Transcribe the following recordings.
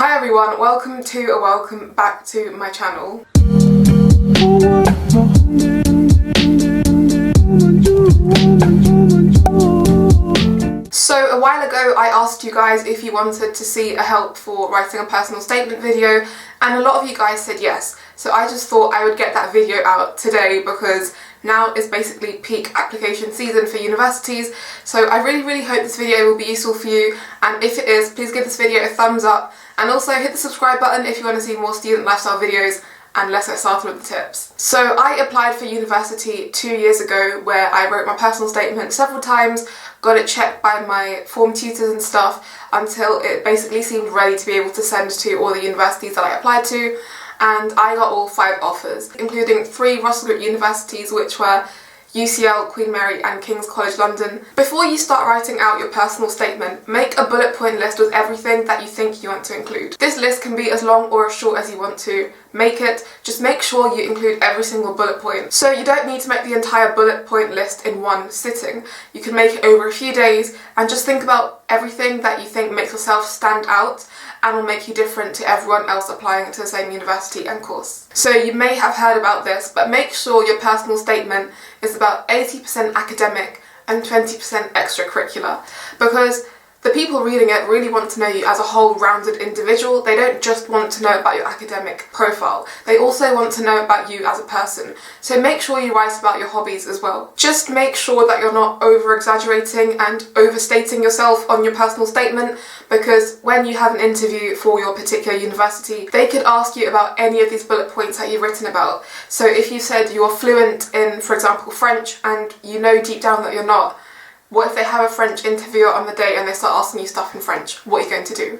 Hi everyone, welcome back to my channel. So a while ago I asked you guys if you wanted to see a help for writing a personal statement video, and a lot of you guys said yes. So I just thought I would get that video out today because now is basically peak application season for universities. So I really hope this video will be useful for you, and if it is, please give this video a thumbs up and also hit the subscribe button if you want to see more student lifestyle videos. And let's get started with the tips. So I applied for university 2 years ago, where I wrote my personal statement several times, got it checked by my form tutors and stuff until it basically seemed ready to be able to send to all the universities that I applied to, and I got all 5 offers, including 3 Russell Group universities, which were UCL, Queen Mary and King's College London. Before you start writing out your personal statement, make a bullet point list with everything that you think you want to include. This list can be as long or as short as you want to make it, just make sure you include every single bullet point. So you don't need to make the entire bullet point list in one sitting. You can make it over a few days and just think about everything that you think makes yourself stand out and will make you different to everyone else applying to the same university and course. So you may have heard about this, but make sure your personal statement is about 80% academic and 20% extracurricular, because the people reading it really want to know you as a whole rounded individual. They don't just want to know about your academic profile, they also want to know about you as a person. So make sure you write about your hobbies as well. Just make sure that you're not over exaggerating and overstating yourself on your personal statement, because when you have an interview for your particular university, they could ask you about any of these bullet points that you've written about. So if you said you're fluent in, for example, French, and you know deep down that you're not, what if they have a French interviewer on the day and they start asking you stuff in French? What are you going to do?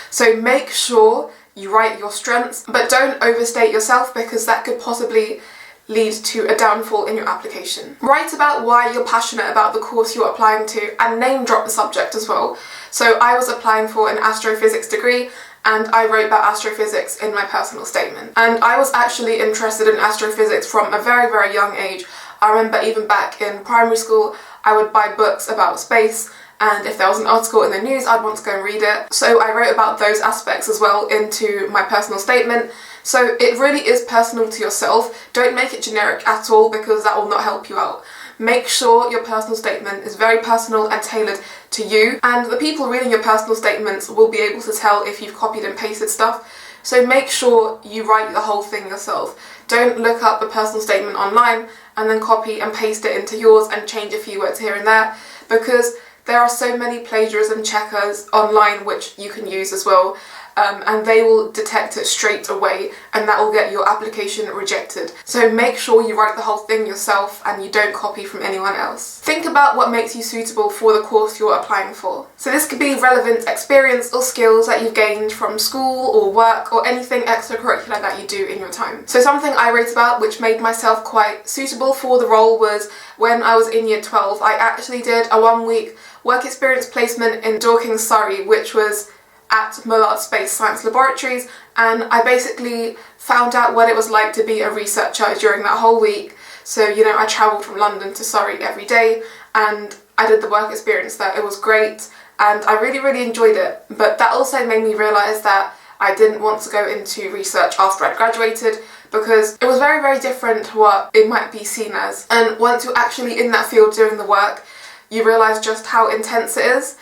So make sure you write your strengths, but don't overstate yourself, because that could possibly lead to a downfall in your application. Write about why you're passionate about the course you're applying to, and name drop the subject as well. So I was applying for an astrophysics degree, and I wrote about astrophysics in my personal statement. And I was actually interested in astrophysics from a very young age. I remember even back in primary school, I would buy books about space, and if there was an article in the news, I'd want to go and read it. So I wrote about those aspects as well into my personal statement. So it really is personal to yourself. Don't make it generic at all, because that will not help you out. Make sure your personal statement is very personal and tailored to you, and the people reading your personal statements will be able to tell if you've copied and pasted stuff. So make sure you write the whole thing yourself. Don't look up a personal statement online and then copy and paste it into yours and change a few words here and there, because there are so many plagiarism checkers online which you can use as well, and they will detect it straight away, and that will get your application rejected. So make sure you write the whole thing yourself and you don't copy from anyone else. Think about what makes you suitable for the course you're applying for. So this could be relevant experience or skills that you've gained from school or work, or anything extracurricular that you do in your time. So something I wrote about which made myself quite suitable for the role was when I was in year 12, I actually did a 1-week work experience placement in Dorking, Surrey, which was at Mullard Space Science Laboratories, and I basically found out what it was like to be a researcher during that whole week. So, you know, I travelled from London to Surrey every day, and I did the work experience there. It was great, and I really enjoyed it, but that also made me realise that I didn't want to go into research after I'd graduated, because it was very different to what it might be seen as. And once you're actually in that field doing the work, you realise just how intense it is.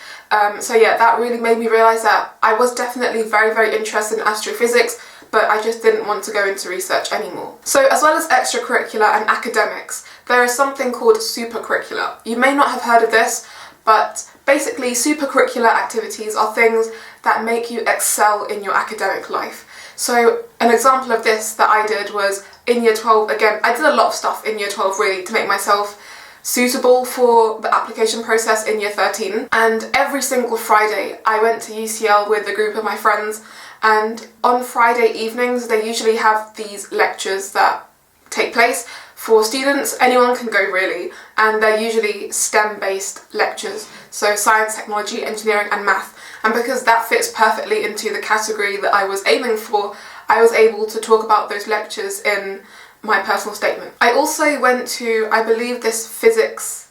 So yeah, that really made me realise that I was definitely very interested in astrophysics, but I just didn't want to go into research anymore. So as well as extracurricular and academics, there is something called supercurricular. You may not have heard of this, but basically supercurricular activities are things that make you excel in your academic life. So an example of this that I did was in year 12, again, I did a lot of stuff in year 12 really to make myself suitable for the application process in year 13, and every single Friday I went to UCL with a group of my friends, and on Friday evenings they usually have these lectures that take place for students. Anyone can go really, and they're usually STEM based lectures, so science, technology, engineering and math, and because that fits perfectly into the category that I was aiming for, I was able to talk about those lectures in my personal statement. I also went to, I believe, this physics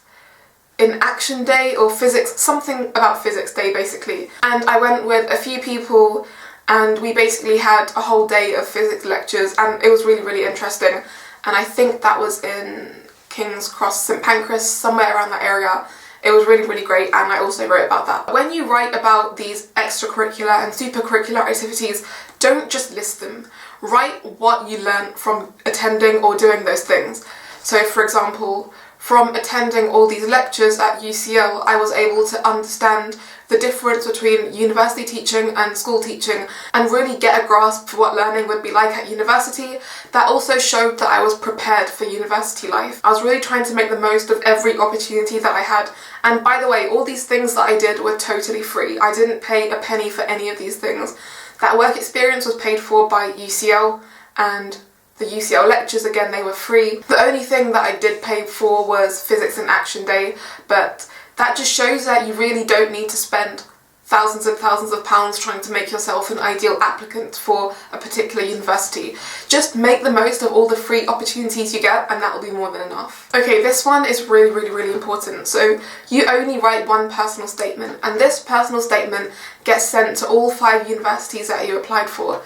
in action day, or physics, something about physics day basically, and I went with a few people and we basically had a whole day of physics lectures, and it was really, really interesting. And I think that was in King's Cross, St Pancras, somewhere around that area. It was really, really great, and I also wrote about that. When you write about these extracurricular and supercurricular activities, don't just list them. Write what you learned from attending or doing those things. So for example, from attending all these lectures at UCL, I was able to understand the difference between university teaching and school teaching and really get a grasp for what learning would be like at university. That also showed that I was prepared for university life. I was really trying to make the most of every opportunity that I had. And by the way, all these things that I did were totally free. I didn't pay a penny for any of these things. That work experience was paid for by UCL, and the UCL lectures, again, they were free. The only thing that I did pay for was Physics in Action Day, but that just shows that you really don't need to spend thousands and thousands of pounds trying to make yourself an ideal applicant for a particular university. Just make the most of all the free opportunities you get, and that will be more than enough. Okay, this one is really, really, really important. So you only write one personal statement, and this personal statement gets sent to all 5 universities that you applied for.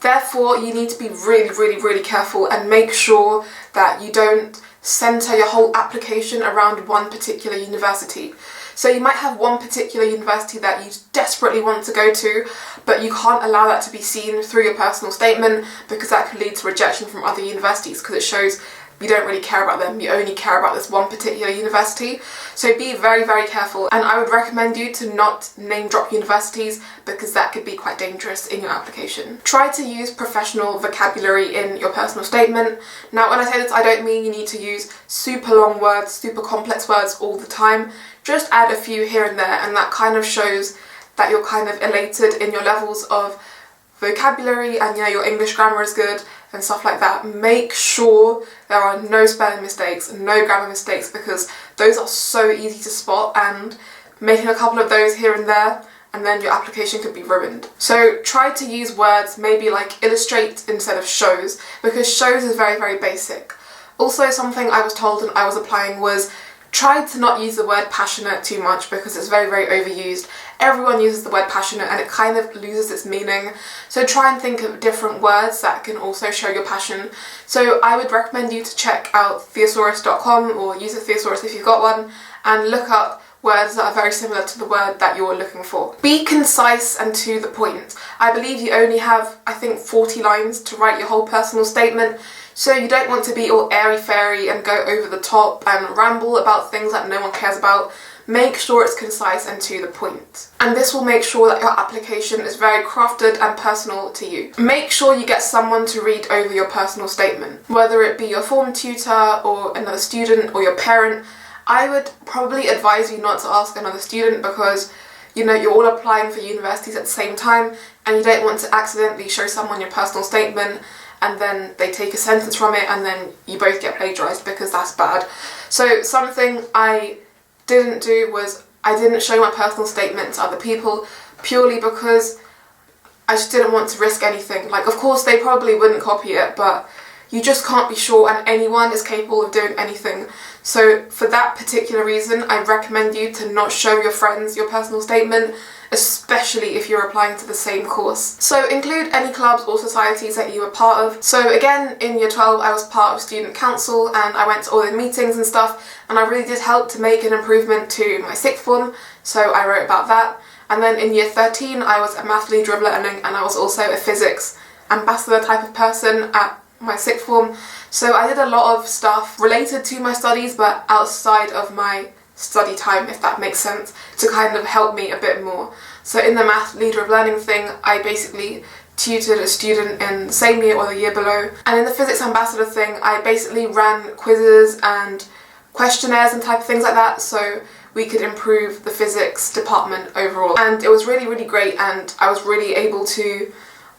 Therefore, you need to be really, really, really careful and make sure that you don't centre your whole application around one particular university. So you might have one particular university that you desperately want to go to, but you can't allow that to be seen through your personal statement, because that could lead to rejection from other universities, because it shows you don't really care about them, you only care about this one particular university. So be very, very careful, and I would recommend you to not name drop universities, because that could be quite dangerous in your application. Try to use professional vocabulary in your personal statement. Now, when I say this, I don't mean you need to use super long words, super complex words all the time. Just add a few here and there, and that kind of shows that you're kind of elated in your levels of vocabulary, and your English grammar is good and stuff like that. Make sure there are no spelling mistakes, no grammar mistakes, because those are so easy to spot, and making a couple of those here and there, and then your application could be ruined. So try to use words maybe like illustrate instead of shows, because shows is very, very basic. Also, something I was told when I was applying was try to not use the word passionate too much, because it's very, very overused. Everyone uses the word passionate and it kind of loses its meaning. So try and think of different words that can also show your passion. So I would recommend you to check out thesaurus.com, or use a thesaurus if you've got one, and look up words that are very similar to the word that you're looking for. Be concise and to the point. I believe you only have, I think, 40 lines to write your whole personal statement. So you don't want to be all airy-fairy and go over the top and ramble about things that no one cares about. Make sure it's concise and to the point. And this will make sure that your application is very crafted and personal to you. Make sure you get someone to read over your personal statement, whether it be your form tutor or another student or your parent. I would probably advise you not to ask another student, because you're all applying for universities at the same time, and you don't want to accidentally show someone your personal statement and then they take a sentence from it and then you both get plagiarised, because that's bad. So something I didn't do was I didn't show my personal statement to other people, purely because I just didn't want to risk anything. Like, of course they probably wouldn't copy it, but you just can't be sure, and anyone is capable of doing anything. So for that particular reason, I recommend you to not show your friends your personal statement, especially if you're applying to the same course. So include any clubs or societies that you were part of. So again, in year 12 I was part of student council, and I went to all the meetings and stuff, and I really did help to make an improvement to my sixth form, so I wrote about that. And then in year 13 I was a math leader of learning, and I was also a physics ambassador type of person at my sixth form. So I did a lot of stuff related to my studies but outside of my study time, if that makes sense, to kind of help me a bit more. So in the math leader of learning thing, I basically tutored a student in the same year or the year below, and in the physics ambassador thing I basically ran quizzes and questionnaires and type of things like that, so we could improve the physics department overall. And it was really, really great, and I was really able to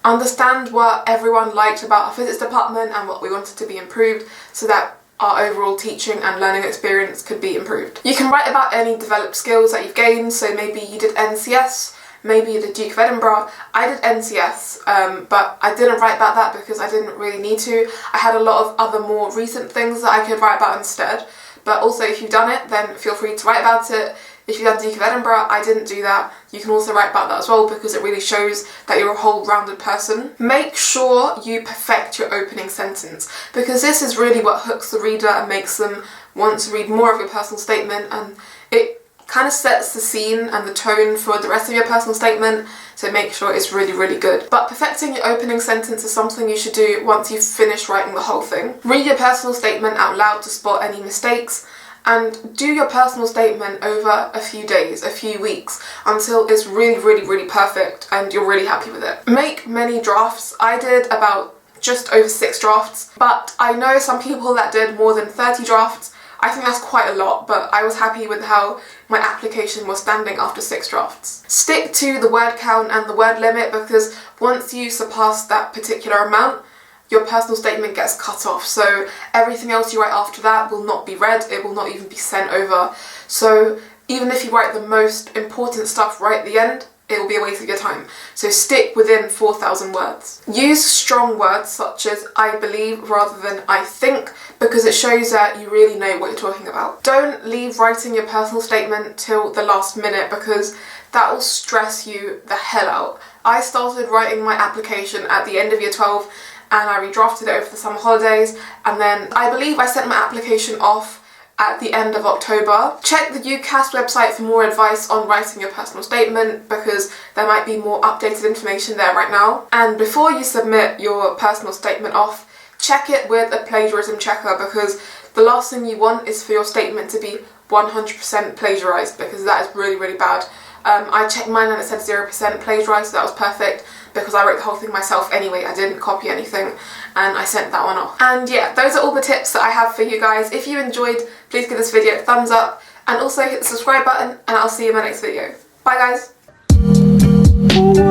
understand what everyone liked about our physics department and what we wanted to be improved, so that our overall teaching and learning experience could be improved. You can write about any developed skills that you've gained, so maybe you did NCS, maybe you did Duke of Edinburgh. I did NCS, but I didn't write about that because I didn't really need to. I had a lot of other more recent things that I could write about instead. But also, if you've done it, then feel free to write about it. If you've done Duke of Edinburgh, I didn't do that. You can also write about that as well because it really shows that you're a whole rounded person. Make sure you perfect your opening sentence because this is really what hooks the reader and makes them want to read more of your personal statement, and it kind of sets the scene and the tone for the rest of your personal statement, so make sure it's really, really good. But perfecting your opening sentence is something you should do once you've finished writing the whole thing. Read your personal statement out loud to spot any mistakes, and do your personal statement over a few days, a few weeks, until it's really, really, really perfect and you're really happy with it. Make many drafts. I did about just over 6 drafts, but I know some people that did more than 30 drafts. I think that's quite a lot, but I was happy with how my application was standing after 6 drafts. Stick to the word count and the word limit because once you surpass that particular amount, your personal statement gets cut off, so everything else you write after that will not be read, it will not even be sent over. So even if you write the most important stuff right at the end, it will be a waste of your time. So stick within 4,000 words. Use strong words such as I believe rather than I think because it shows that you really know what you're talking about. Don't leave writing your personal statement till the last minute because that will stress you the hell out. I started writing my application at the end of year 12 and I redrafted it over the summer holidays, and then I believe I sent my application off at the end of October. Check the UCAS website for more advice on writing your personal statement because there might be more updated information there right now. And before you submit your personal statement off, check it with a plagiarism checker because the last thing you want is for your statement to be 100% plagiarised because that is really, really bad. I checked mine and it said 0% plagiarised, so that was perfect because I wrote the whole thing myself anyway. I didn't copy anything and I sent that one off. And yeah, those are all the tips that I have for you guys. If you enjoyed, please give this video a thumbs up and also hit the subscribe button, and I'll see you in my next video. Bye guys!